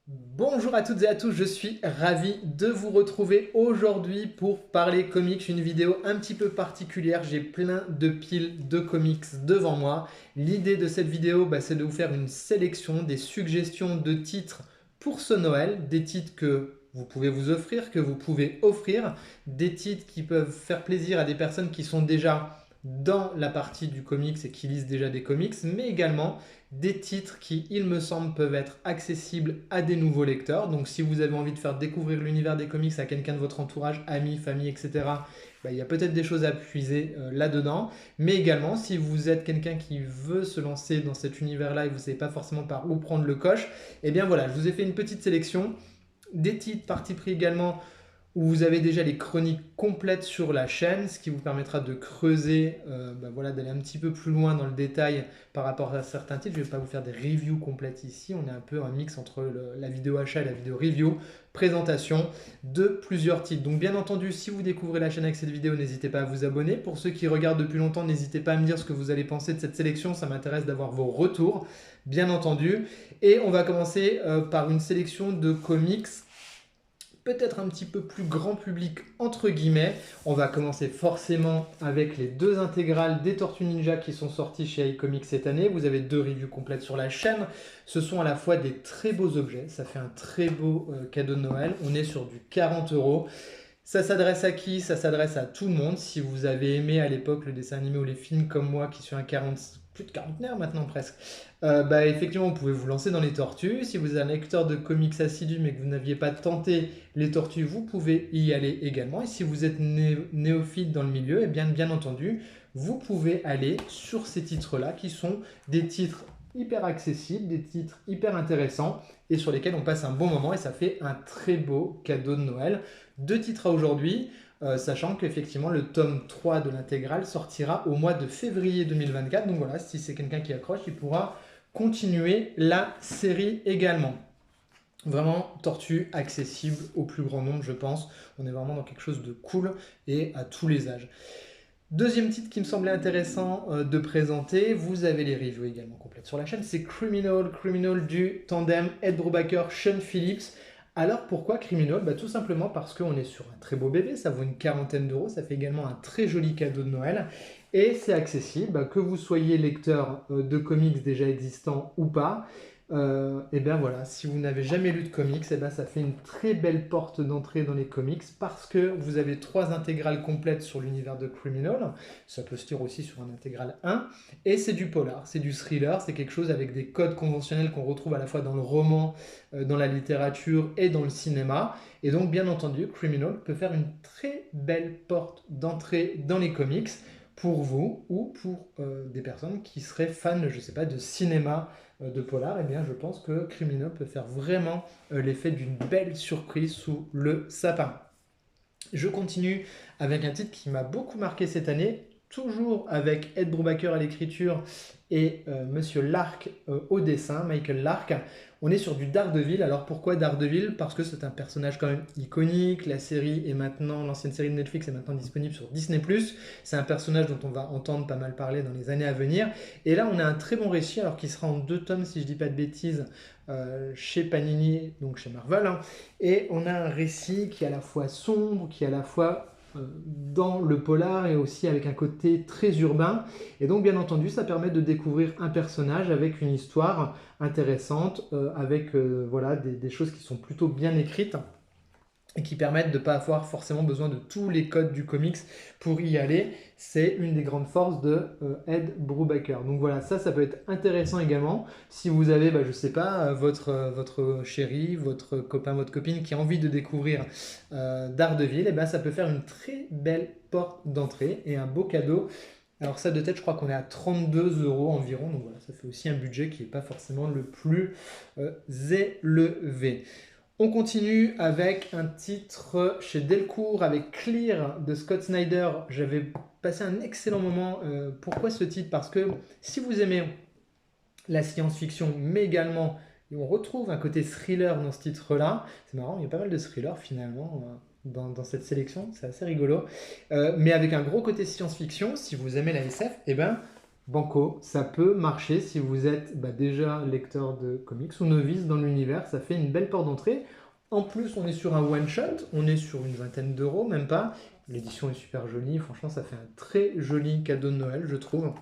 Bonjour à toutes et à tous, je suis ravi de vous retrouver aujourd'hui pour parler comics, une vidéo un petit peu particulière. J'ai plein de piles de comics devant moi. L'idée de cette vidéo, c'est de vous faire une sélection, des suggestions de titres pour ce Noël, des titres que vous pouvez vous offrir, que vous pouvez offrir, des titres qui peuvent faire plaisir à des personnes qui sont déjà dans la partie du comics et qui lisent déjà des comics, mais également des titres qui, il me semble, peuvent être accessibles à des nouveaux lecteurs. Donc si vous avez envie de faire découvrir l'univers des comics à quelqu'un de votre entourage, amis, famille, etc., il y a peut-être des choses à puiser là-dedans. Mais également, si vous êtes quelqu'un qui veut se lancer dans cet univers-là et vous ne savez pas forcément par où prendre le coche, eh bien voilà, je vous ai fait une petite sélection. Des titres parti pris également où vous avez déjà les chroniques complètes sur la chaîne, ce qui vous permettra de creuser, voilà, d'aller un petit peu plus loin dans le détail par rapport à certains titres. Je ne vais pas vous faire des reviews complètes ici, on est un peu un mix entre la vidéo achat et la vidéo review, présentation de plusieurs titres. Donc bien entendu, si vous découvrez la chaîne avec cette vidéo, n'hésitez pas à vous abonner. Pour ceux qui regardent depuis longtemps, n'hésitez pas à me dire ce que vous allez penser de cette sélection, ça m'intéresse d'avoir vos retours, bien entendu. Et on va commencer par une sélection de comics peut-être un petit peu plus grand public entre guillemets. On va commencer forcément avec les deux intégrales des Tortues Ninja qui sont sorties chez iComics cette année. Vous avez deux reviews complètes sur la chaîne. Ce sont à la fois des très beaux objets, ça fait un très beau cadeau de Noël. On est sur du 40 euros. Ça s'adresse à qui? Ça s'adresse à tout le monde. Si vous avez aimé à l'époque le dessin animé ou les films comme moi, qui suis un 40, plus de quarantenaire maintenant presque, effectivement, vous pouvez vous lancer dans les tortues. Si vous êtes un lecteur de comics assidu mais que vous n'aviez pas tenté les tortues, vous pouvez y aller également. Et si vous êtes néophyte dans le milieu, et bien entendu, vous pouvez aller sur ces titres-là qui sont des titres hyper accessibles, des titres hyper intéressants et sur lesquels on passe un bon moment et ça fait un très beau cadeau de Noël. Deux titres à aujourd'hui, sachant qu'effectivement le tome 3 de l'intégrale sortira au mois de février 2024. Donc voilà, si c'est quelqu'un qui accroche, il pourra continuer la série également. Vraiment, Tortue accessible au plus grand nombre, je pense. On est vraiment dans quelque chose de cool et à tous les âges. Deuxième titre qui me semblait intéressant de présenter, vous avez les reviews également complètes sur la chaîne, c'est Criminal du tandem Ed Brubaker, Sean Phillips. Alors pourquoi Criminal? Tout simplement parce qu'on est sur un très beau bébé, ça vaut une quarantaine d'euros, ça fait également un très joli cadeau de Noël et c'est accessible, que vous soyez lecteur de comics déjà existants ou pas. Et bien voilà, si vous n'avez jamais lu de comics, ça fait une très belle porte d'entrée dans les comics parce que vous avez trois intégrales complètes sur l'univers de Criminal, ça peut se lire aussi sur un intégral 1, et c'est du polar, c'est du thriller, c'est quelque chose avec des codes conventionnels qu'on retrouve à la fois dans le roman, dans la littérature et dans le cinéma, et donc bien entendu, Criminal peut faire une très belle porte d'entrée dans les comics pour vous ou pour des personnes qui seraient fans, je ne sais pas, de cinéma de polar, eh bien je pense que Criminal peut faire vraiment l'effet d'une belle surprise sous le sapin. Je continue avec un titre qui m'a beaucoup marqué cette année, toujours avec Ed Brubaker à l'écriture et Monsieur Lark au dessin, Michael Lark. On est sur du Daredevil. Alors pourquoi Daredevil? Parce que c'est un personnage quand même iconique. La série est maintenant, l'ancienne série de Netflix est maintenant disponible sur Disney+. C'est un personnage dont on va entendre pas mal parler dans les années à venir. Et là, on a un très bon récit, alors qui sera en 2 tomes, si je dis pas de bêtises, chez Panini, donc chez Marvel, hein. Et on a un récit qui est à la fois sombre, qui est à la fois dans le polar et aussi avec un côté très urbain. Et donc, bien entendu, ça permet de découvrir un personnage avec une histoire intéressante, avec voilà, des choses qui sont plutôt bien écrites et qui permettent de ne pas avoir forcément besoin de tous les codes du comics pour y aller. C'est une des grandes forces de Ed Brubaker. Donc voilà, ça peut être intéressant également. Si vous avez, je ne sais pas, votre chéri, votre copain, votre copine qui a envie de découvrir Daredevil, ça peut faire une très belle porte d'entrée et un beau cadeau. Alors ça de tête, je crois qu'on est à 32 euros environ. Donc voilà, ça fait aussi un budget qui n'est pas forcément le plus élevé. On continue avec un titre chez Delcourt avec Clear de Scott Snyder. J'avais passé un excellent moment. Pourquoi ce titre? Parce que si vous aimez la science-fiction, mais également, et on retrouve un côté thriller dans ce titre-là, c'est marrant, il y a pas mal de thrillers finalement dans cette sélection, c'est assez rigolo. Mais avec un gros côté science-fiction, si vous aimez la SF, Banco, ça peut marcher si vous êtes déjà lecteur de comics ou novice dans l'univers, ça fait une belle porte d'entrée. En plus, on est sur un one-shot, on est sur une vingtaine d'euros, même pas. L'édition est super jolie, franchement, ça fait un très joli cadeau de Noël, je trouve.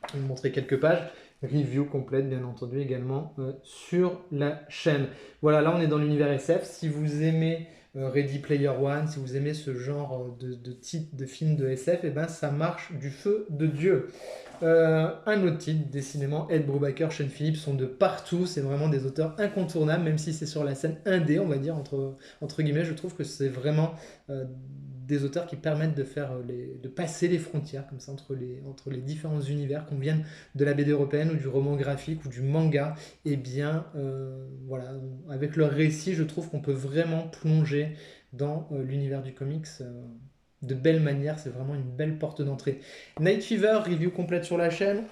Je vais vous montrer quelques pages. Review complète, bien entendu, également sur la chaîne. Voilà, là, on est dans l'univers SF. Si vous aimez Ready Player One, si vous aimez ce genre de titre de film de SF, eh ben, ça marche du feu de Dieu. Un autre titre, décidément, Ed Brubaker, Sean Phillips sont de partout. C'est vraiment des auteurs incontournables, même si c'est sur la scène indé, on va dire, entre guillemets. Je trouve que c'est vraiment des auteurs qui permettent de faire de passer les frontières comme ça entre les différents univers, qu'on vienne de la BD européenne ou du roman graphique ou du manga. Et bien, voilà, avec leur récit, je trouve qu'on peut vraiment plonger dans l'univers du comics de belle manière. C'est vraiment une belle porte d'entrée. Night Fever, review complète sur la chaîne,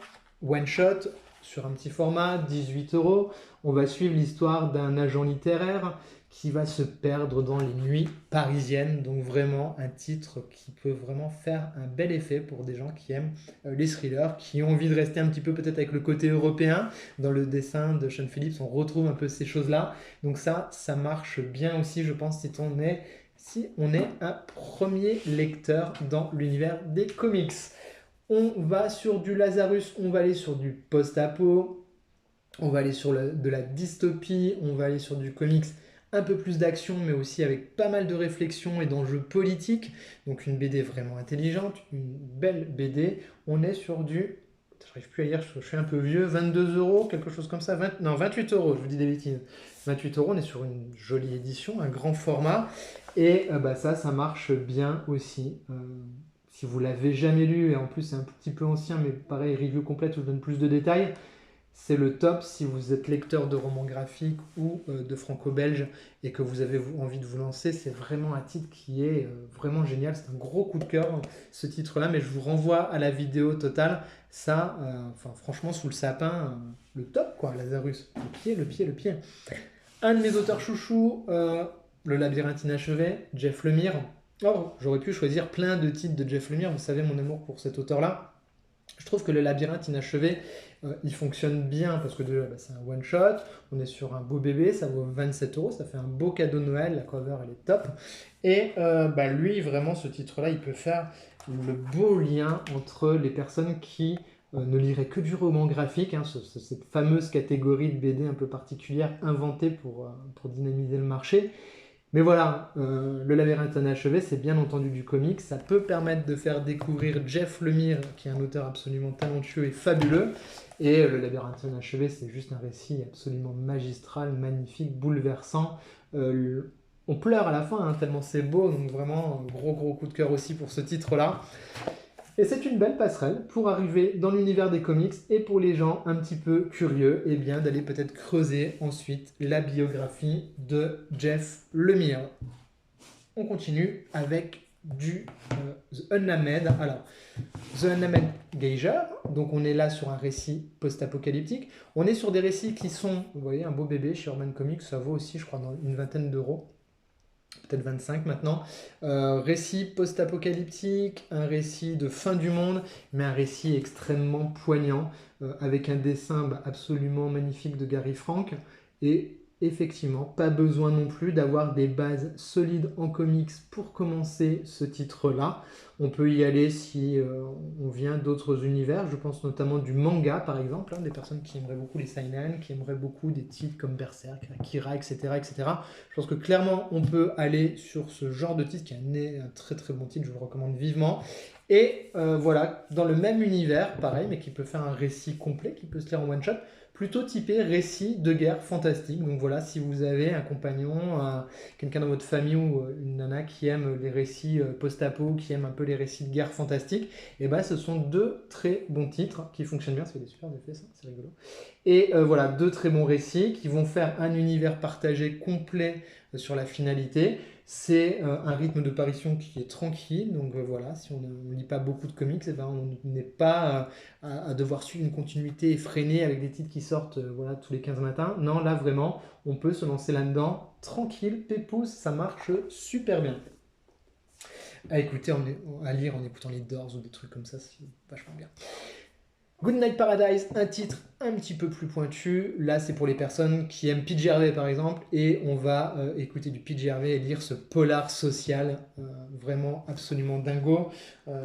one shot sur un petit format, 18 euros. On va suivre l'histoire d'un agent littéraire qui va se perdre dans les nuits parisiennes. Donc vraiment un titre qui peut vraiment faire un bel effet pour des gens qui aiment les thrillers, qui ont envie de rester un petit peu peut-être avec le côté européen. Dans le dessin de Sean Phillips, on retrouve un peu ces choses-là. Donc ça marche bien aussi, je pense, si on est un premier lecteur dans l'univers des comics. On va sur du Lazarus, on va aller sur du post-apo, on va aller sur de la dystopie, on va aller sur du comics un peu plus d'action, mais aussi avec pas mal de réflexion et d'enjeux politiques. Donc une BD vraiment intelligente, une belle BD. On est sur du, je n'arrive plus à lire, je suis un peu vieux, 22 euros, quelque chose comme ça, 28 euros, je vous dis des bêtises. 28 euros, on est sur une jolie édition, un grand format. Et ça marche bien aussi. Si vous l'avez jamais lu, et en plus c'est un petit peu ancien, mais pareil, review complète où je donne plus de détails, c'est le top si vous êtes lecteur de romans graphiques ou de franco-belge et que vous avez envie de vous lancer. C'est vraiment un titre qui est vraiment génial. C'est un gros coup de cœur, ce titre-là, mais je vous renvoie à la vidéo totale. Ça, franchement, sous le sapin, le top, quoi, Lazarus. Le pied, le pied, le pied. Un de mes auteurs chouchous, Le Labyrinthe Inachevé, Jeff Lemire. Oh, j'aurais pu choisir plein de titres de Jeff Lemire, vous savez mon amour pour cet auteur-là. Je trouve que Le Labyrinthe Inachevé, il fonctionne bien parce que déjà c'est un one-shot, on est sur un beau bébé, ça vaut 27 euros, ça fait un beau cadeau de Noël, la cover elle est top. Et lui, vraiment, ce titre-là, il peut faire le beau lien entre les personnes qui ne liraient que du roman graphique, hein, cette fameuse catégorie de BD un peu particulière inventée pour dynamiser le marché. Mais voilà, Le Labyrinthe Inachevé, c'est bien entendu du comics. Ça peut permettre de faire découvrir Jeff Lemire, qui est un auteur absolument talentueux et fabuleux. Et Le Labyrinthe Inachevé, c'est juste un récit absolument magistral, magnifique, bouleversant. On pleure à la fin, hein, tellement c'est beau. Donc vraiment, un gros coup de cœur aussi pour ce titre-là. Et c'est une belle passerelle pour arriver dans l'univers des comics et pour les gens un petit peu curieux, et bien d'aller peut-être creuser ensuite la biographie de Jeff Lemire. On continue avec du The Unnamed. Alors, The Unnamed Geyser, donc on est là sur un récit post-apocalyptique. On est sur des récits qui sont, vous voyez, un beau bébé chez Urban Comics, ça vaut aussi, je crois, dans une vingtaine d'euros. Peut-être 25 maintenant. Récit post-apocalyptique, un récit de fin du monde, mais un récit extrêmement poignant, avec un dessin absolument magnifique de Gary Frank. Et effectivement, pas besoin non plus d'avoir des bases solides en comics pour commencer ce titre-là. On peut y aller si on vient d'autres univers. Je pense notamment du manga, par exemple, hein, des personnes qui aimeraient beaucoup les seinen, qui aimeraient beaucoup des titres comme Berserk, Akira, etc., etc. Je pense que clairement, on peut aller sur ce genre de titre qui est un très très bon titre, je vous le recommande vivement. Et voilà, dans le même univers, pareil, mais qui peut faire un récit complet, qui peut se lire en one-shot, plutôt typé récit de guerre fantastique. Donc voilà, si vous avez un compagnon, quelqu'un dans votre famille ou une nana qui aime les récits post-apo, qui aime un peu les récits de guerre fantastique, et ben ce sont deux très bons titres qui fonctionnent bien, ça fait des super effets, ça, c'est rigolo. Et voilà, deux très bons récits qui vont faire un univers partagé complet sur la finalité. C'est un rythme de parution qui est tranquille, donc voilà, si on ne lit pas beaucoup de comics, eh ben, on n'est pas à devoir suivre une continuité effrénée avec des titres qui sortent voilà, tous les 15 matins. Non, là vraiment, on peut se lancer là-dedans, tranquille, pépouze, ça marche super bien. À écouter, à lire en écoutant les Doors ou des trucs comme ça, c'est vachement bien. Good Night Paradise, un titre un petit peu plus pointu. Là, c'est pour les personnes qui aiment PJ Harvey, par exemple. Et on va écouter du PJ Harvey et lire ce polar social vraiment absolument dingo.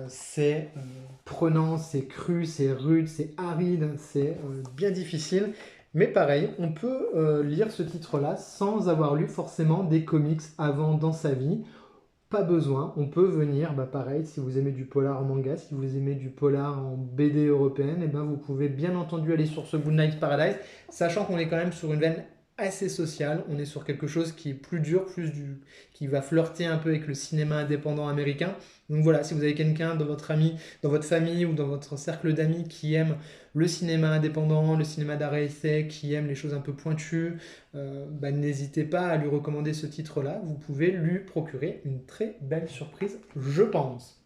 C'est prenant, c'est cru, c'est rude, c'est aride, c'est bien difficile. Mais pareil, on peut lire ce titre-là sans avoir lu forcément des comics avant dans sa vie. Pas besoin, on peut venir, pareil, si vous aimez du polar en manga, si vous aimez du polar en BD européenne, et vous pouvez bien entendu aller sur ce Good Night Paradise, sachant qu'on est quand même sur une veine assez sociale, on est sur quelque chose qui est plus dur, qui va flirter un peu avec le cinéma indépendant américain. Donc voilà, si vous avez quelqu'un dans votre famille ou dans votre cercle d'amis qui aime le cinéma indépendant, le cinéma d'art et essai, qui aime les choses un peu pointues, n'hésitez pas à lui recommander ce titre-là. Vous pouvez lui procurer une très belle surprise, je pense.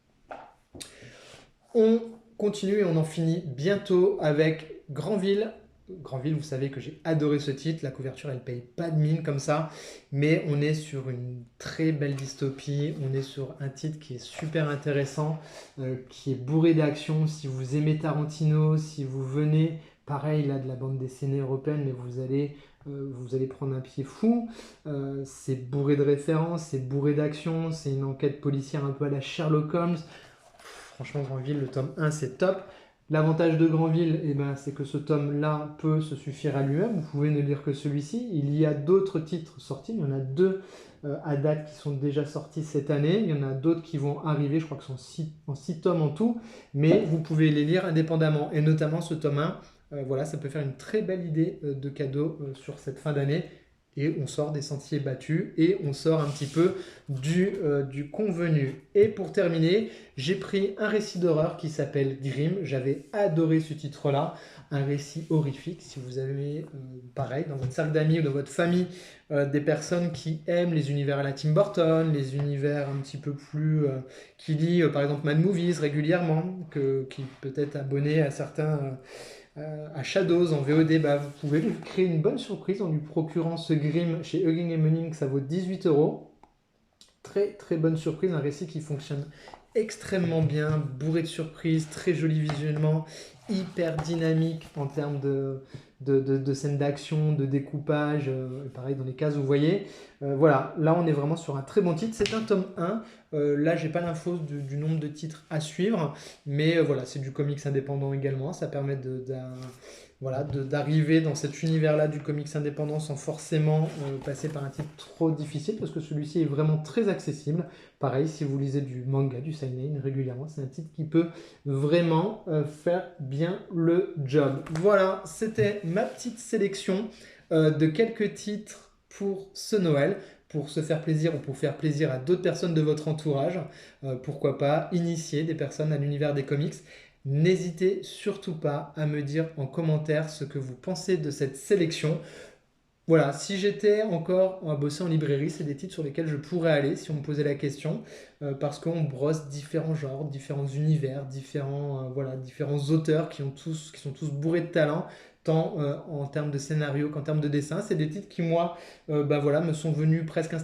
On continue et on en finit bientôt avec Granville. Granville, vous savez que j'ai adoré ce titre. La couverture, elle paye pas de mine comme ça. Mais on est sur une très belle dystopie. On est sur un titre qui est super intéressant, qui est bourré d'action. Si vous aimez Tarantino, si vous venez, pareil, là, de la bande dessinée européenne, mais vous allez prendre un pied fou. C'est bourré de références, c'est bourré d'action. C'est une enquête policière un peu à la Sherlock Holmes. Franchement, Granville, le tome 1, c'est top. L'avantage de Granville, c'est que ce tome-là peut se suffire à lui-même. Vous pouvez ne lire que celui-ci. Il y a d'autres titres sortis. Il y en a 2 à date qui sont déjà sortis cette année. Il y en a d'autres qui vont arriver. Je crois que ce sont en 6 tomes en tout. Mais vous pouvez les lire indépendamment. Et notamment ce tome 1. Voilà, ça peut faire une très belle idée de cadeau sur cette fin d'année. Et on sort des sentiers battus et on sort un petit peu du convenu. Et pour terminer, j'ai pris un récit d'horreur qui s'appelle Grimm. J'avais adoré ce titre-là, un récit horrifique. Si vous avez, pareil, dans votre cercle d'amis ou dans votre famille, des personnes qui aiment les univers à la Tim Burton, les univers un petit peu plus... qui lit, par exemple, Mad Movies régulièrement, qui peut être abonné à certains... à Shadows en VOD, vous pouvez lui créer une bonne surprise en lui procurant ce Grimm chez Hugging Munning, ça vaut 18 €. Très très bonne surprise, un récit qui fonctionne extrêmement bien, bourré de surprises, très joli visuellement, hyper dynamique en termes de scènes d'action, de découpage, pareil dans les cases, vous voyez. Voilà, là on est vraiment sur un très bon titre, c'est un tome 1, là j'ai pas l'info du nombre de titres à suivre, mais voilà, c'est du comics indépendant également, ça permet d'arriver dans cet univers-là du comics indépendant sans forcément passer par un titre trop difficile, parce que celui-ci est vraiment très accessible. Pareil, si vous lisez du manga, du seinen régulièrement, c'est un titre qui peut vraiment faire bien le job. Voilà, c'était ma petite sélection de quelques titres pour ce Noël, pour se faire plaisir ou pour faire plaisir à d'autres personnes de votre entourage. Pourquoi pas initier des personnes à l'univers des comics. N'hésitez surtout pas à me dire en commentaire ce que vous pensez de cette sélection. Voilà, si j'étais encore à bosser en librairie, c'est des titres sur lesquels je pourrais aller si on me posait la question, parce qu'on brosse différents genres, différents univers, différents auteurs qui sont tous bourrés de talent, tant en termes de scénario qu'en termes de dessin. C'est des titres qui, moi, me sont venus presque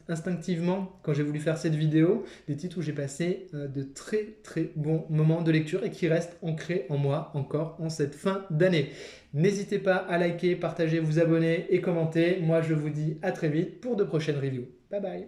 instinctivement quand j'ai voulu faire cette vidéo, des titres où j'ai passé de très très bons moments de lecture et qui restent ancrés en moi encore en cette fin d'année. N'hésitez pas à liker, partager, vous abonner et commenter. Moi, je vous dis à très vite pour de prochaines reviews. Bye bye.